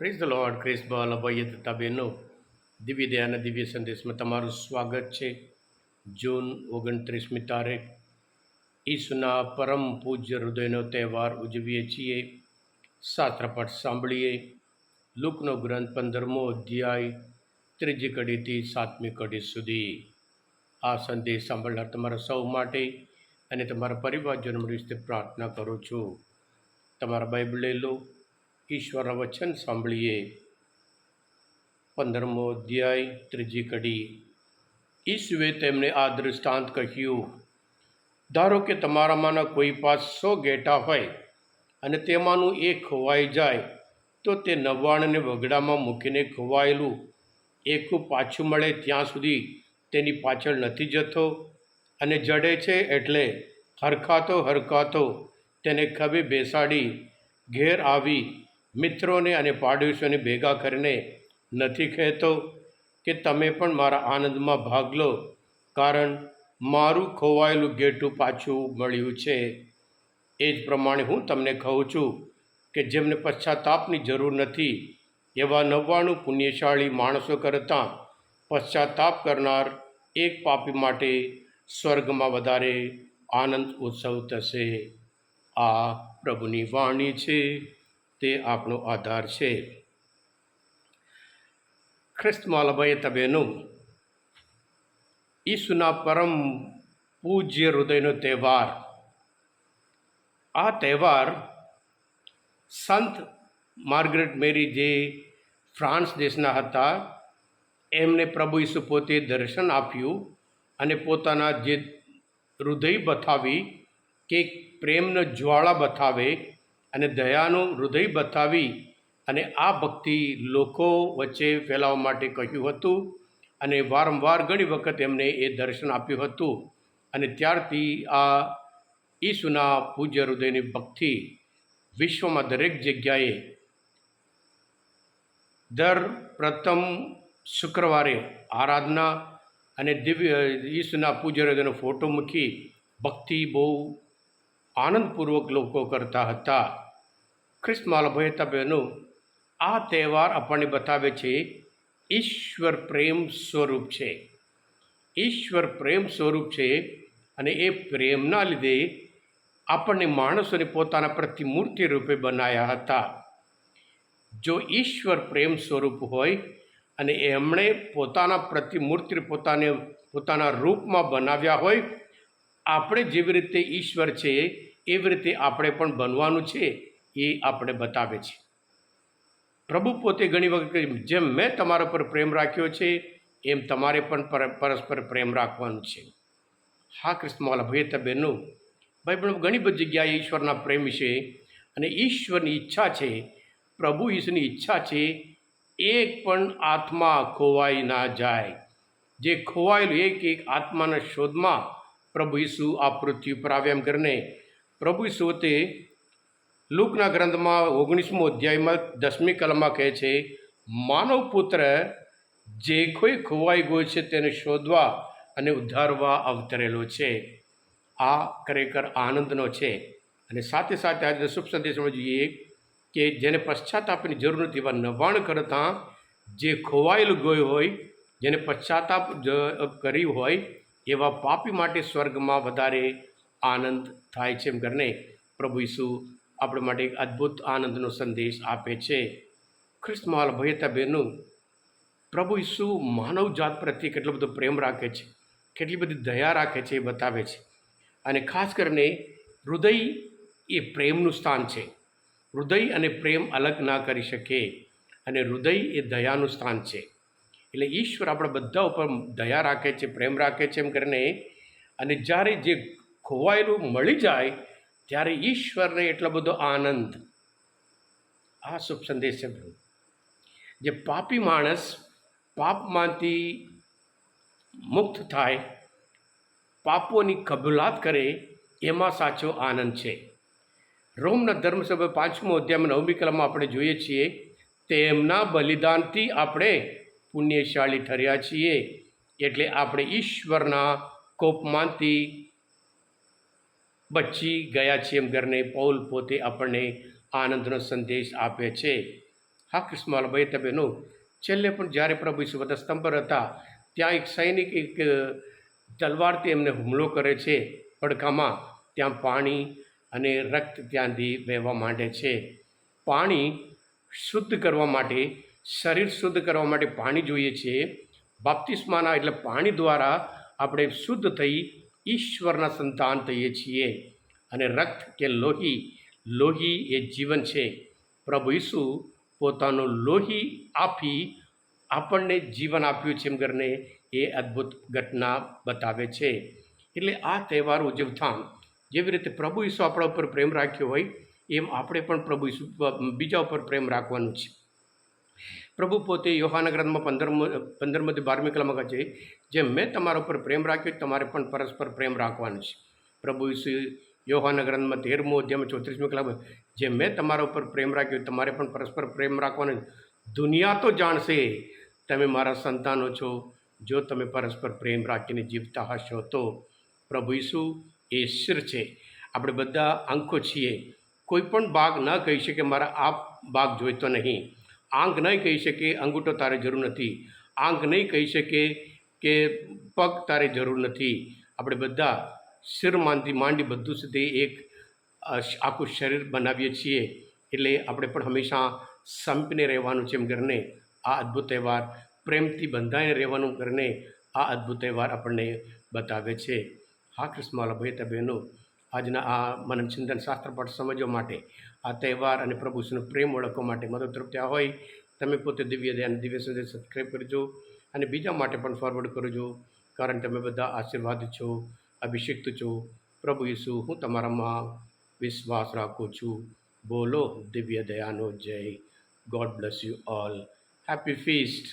Praise the lord. Chris બોલ અભય તથા બહેનો, દિવ્ય દયાના દિવ્ય સંદેશમાં તમારું સ્વાગત છે. જૂન 29મી તારીખ ઈસુના પરમ પૂજ્ય હૃદયનો તહેવાર ઉજવીએ છીએ. શાસ્ત્રપાઠ સાંભળીએ. લુકનો ગ્રંથ 15મો અધ્યાય 3જી કડીથી 7મી કડી સુધી. આ સંદેશ સાંભળનાર તમારા સૌ માટે અને તમારા પરિવારજનો વિશે પ્રાર્થના કરું છું. તમારા બાઇબલ લઈ લો, ઈશ્વરના વચન સાંભળીએ. 15મો અધ્યાય 3જી કડી. ઈસુએ તેમને આ દૃષ્ટાંત કહ્યું, ધારો કે તમારામાંના કોઈ પાસે 100 ઘેટાં હોય અને તેમાંનું એક ખોવાઈ જાય, તો તે 99ને વગડામાં મૂકીને ખોવાયેલું એકું પાછું મળે ત્યાં સુધી તેની પાછળ નથી જતો, અને જડે છે એટલે હરખાતો તેને ખભે બેસાડી ઘેર આવી મિત્રોને અને પાડોશીઓને ભેગા કરીને નથી કહેતો કે તમે પણ મારા આનંદમાં ભાગ લો, કારણ મારું ખોવાયેલું ઘેટું પાછું મળ્યું છે. એ જ પ્રમાણે હું તમને કહું છું કે જેમને પશ્ચાતાપની જરૂર નથી એવા 99 પુણ્યશાળી માણસો કરતાં પશ્ચાતાપ કરનાર એક પાપી માટે સ્વર્ગમાં વધારે આનંદ ઉત્સવ થશે. આ પ્રભુની વાણી છે, તે આપણો આધાર છે. ખ્રિસ્તમાં લભાઈ બહેનો, ઈસુના પરમ પૂજ્ય હૃદયનો તહેવાર. આ તહેવાર સંત માર્ગરેટ મેરી, જે ફ્રાન્સ દેશના હતા, એમને પ્રભુ ઈસુ પોતે દર્શન આપ્યું અને પોતાના જે હૃદય બતાવી કે પ્રેમનો જ્વાળા બતાવે અને દયાનું હૃદય બતાવી અને આ ભક્તિ લોકો વચ્ચે ફેલાવવા માટે કહ્યું હતું. અને વારંવાર ઘણી વખત એમને એ દર્શન આપ્યું હતું. અને ત્યારથી આ ઈસુના પૂજ્ય હૃદયની ભક્તિ વિશ્વમાં દરેક જગ્યાએ દર પ્રથમ શુક્રવારે આરાધના અને દિવ્ય ઈસુના પૂજ્ય હૃદયનો ફોટો મૂકી ભક્તિ બહુ આનંદપૂર્વક લોકો કરતા હતા. ખ્રિસ્તમાં લભાઈ બહેનો, આ તહેવાર આપણને બતાવે છે ઈશ્વર પ્રેમ સ્વરૂપ છે. ઈશ્વર પ્રેમ સ્વરૂપ છે અને એ પ્રેમના લીધે આપણને માણસોને પોતાના પ્રતિમૂર્તિ રૂપે બનાવ્યા હતા. જો ઈશ્વર પ્રેમ સ્વરૂપ હોય અને એમણે પોતાના પ્રતિમૂર્તિ પોતાના રૂપમાં બનાવ્યા હોય, આપણે જેવી રીતે ઈશ્વર છે એવી રીતે આપણે પણ બનવાનું છે, એ આપણે બતાવે છે. પ્રભુ પોતે ઘણી વખત જેમ મેં તમારા પર પ્રેમ રાખ્યો છે એમ તમારે પણ પરસ્પર પ્રેમ રાખવાનું છે. હા ખ્રિસ્તમાં ભયતા બહેનો, બાઇબલમાં ઘણી બધી જગ્યાએ ઈશ્વરના પ્રેમ વિશે અને ઈશ્વરની ઈચ્છા છે, પ્રભુ ઈશ્વરની ઈચ્છા છે એક પણ આત્મા ખોવાઈ ના જાય. જે ખોવાયેલું એક આત્માના શોધમાં પ્રભુ ઈસુ આ પૃથ્વી પર આવ્યા. એમ કરીને પ્રભુ ઈસુ તે લુકના ગ્રંથમાં 19મો અધ્યાયમાં 10મી કલમમાં કહે છે, માનવ પુત્ર જે કોઈ ખોવાઈ ગયો છે તેને શોધવા અને ઉદ્ધારવા અવતરેલો છે. આ ખરેખર આનંદનો છે. અને સાથે સાથે આજે શુભ સંદેશમાં જોઈએ કે જેને પશ્ચાતાપની જરૂર નથી એવા 99 કરતાં જે ખોવાયેલું ગયું હોય, જેને પશ્ચાતાપ કર્યું હોય એવા પાપી માટે સ્વર્ગમાં વધારે આનંદ થાય છે. એમ કરીને પ્રભુ ઈસુ આપણે માટે એક અદ્ભુત આનંદનો સંદેશ આપે છે. ખ્રિસ્તમાં ભયતા બહેનો, પ્રભુ ઈસુ માનવ જાત પ્રત્યે કેટલો બધો પ્રેમ રાખે છે, કેટલી બધી દયા રાખે છે એ બતાવે છે. અને ખાસ કરીને હૃદય એ પ્રેમનું સ્થાન છે. હૃદય અને પ્રેમ અલગ ના કરી શકે, અને હૃદય એ દયાનું સ્થાન છે. એટલે ઈશ્વર આપણા બધા ઉપર દયા રાખે છે, પ્રેમ રાખે છે. એમ કરીને અને જ્યારે જે ખોવાયેલું મળી જાય ત્યારે ઈશ્વરને એટલો બધો આનંદ. આ શુભ સંદેશ છે. જે પાપી માણસ પાપમાંથી મુક્ત થાય, પાપોની કબૂલાત કરે, એમાં સાચો આનંદ છે. રોમના ધર્મસભા 5મો અધ્યાયમાં 9મી કલમમાં આપણે જોઈએ છીએ, તેમના બલિદાનથી આપણે પુણ્યશાળી ઠર્યા છીએ, એટલે આપણે ઈશ્વરના કોપમાંથી બચી ગયા છીએ. એમ કરીને પૌલ પોતે આપણને આનંદનો સંદેશ આપે છે. હા કૃષ્ણવાલા ભાઈ તે બહેનો, છેલ્લે પણ જ્યારે પ્રભુ ઈસુ વધસ્તંભ પર હતા, ત્યાં એક સૈનિક એક તલવારથી એમને હુમલો કરે છે પડખામાં. ત્યાં પાણી અને રક્ત ત્યાંથી વહેવા માંડે છે. પાણી શુદ્ધ કરવા માટે, શરીર શુદ્ધ કરવા માટે પાણી જોઈએ છે. બાપ્તિસ્માના એટલે પાણી દ્વારા આપણે શુદ્ધ થઈ ઈશ્વરના સંતાન થઈએ છીએ. અને રક્ત કે લોહી, લોહી એ જીવન છે. પ્રભુ ઈસુ પોતાનું લોહી આપી આપણને જીવન આપ્યું છે એમ કરીને એ અદ્ભુત ઘટના બતાવે છે. એટલે આ તહેવાર ઉજવતા જેવી રીતે પ્રભુ ઈસુ આપણા ઉપર પ્રેમ રાખ્યો હોય, એમ આપણે પણ પ્રભુ ઈસુ બીજા ઉપર પ્રેમ રાખવાનું છે. પ્રભુ પોતે યોહાના ગ્રંથમાં 15 12મી કલમમાં કહે છે, જેમ મેં તમારા ઉપર પ્રેમ રાખ્યો તમારે પણ પરસ્પર પ્રેમ રાખવાનો છે. પ્રભુ ઈસુ યોહાના ગ્રંથમાં 13મો અધ્યાયમાં 34મી કલમમાં, જેમ મેં તમારા ઉપર પ્રેમ રાખ્યો તમારે પણ પરસ્પર પ્રેમ રાખવાનો છે. દુનિયા તો જાણશે તમે મારા સંતાનો છો, જો તમે પરસ્પર પ્રેમ રાખીને જીવતા હશો તો. પ્રભુ ઈસુ એ શિર છે, આપણે બધા અંકો છીએ. કોઈ પણ ભાગ ન કહી શકે મારા આ ભાગ જોઈતો નહીં. આંખ નહીં કહી શકે અંગૂઠો તારે જરૂર નથી. આંખ નહીં કહી શકે કે પગ તારે જરૂર નથી. આપણે બધા શિરમાંથી માંડી બધું સુધી એક આખું શરીર બનાવીએ છીએ. એટલે આપણે પણ હંમેશા સંપીને રહેવાનું છે એમ કરીને આ અદ્ભુત તહેવાર, પ્રેમથી બંધાઈને રહેવાનું કરીને આ અદ્ભુત તહેવાર આપણને બતાવે છે. હા કૃષ્ણવાલા ભાઈ તે બહેનો, આજના આ મનન ચિંતન શાસ્ત્ર પાઠ સમજવા માટે, આ તહેવાર અને પ્રભુ ઈસુનો પ્રેમ ઓળખવા માટે મદદરૂપ થયા હોય, તમે પોતે દિવ્ય ધ્યાન દિવ્ય સંદેશ સબસ્ક્રાઈબ કરજો અને બીજા માટે પણ ફોરવર્ડ કરજો. કારણ તમે બધા આશીર્વાદ છો, અભિષિક્ત છો. પ્રભુ ઈસુ, હું તમારામાં વિશ્વાસ રાખું છું. બોલો દિવ્ય દયાનો જય. God bless you all. Happy feast.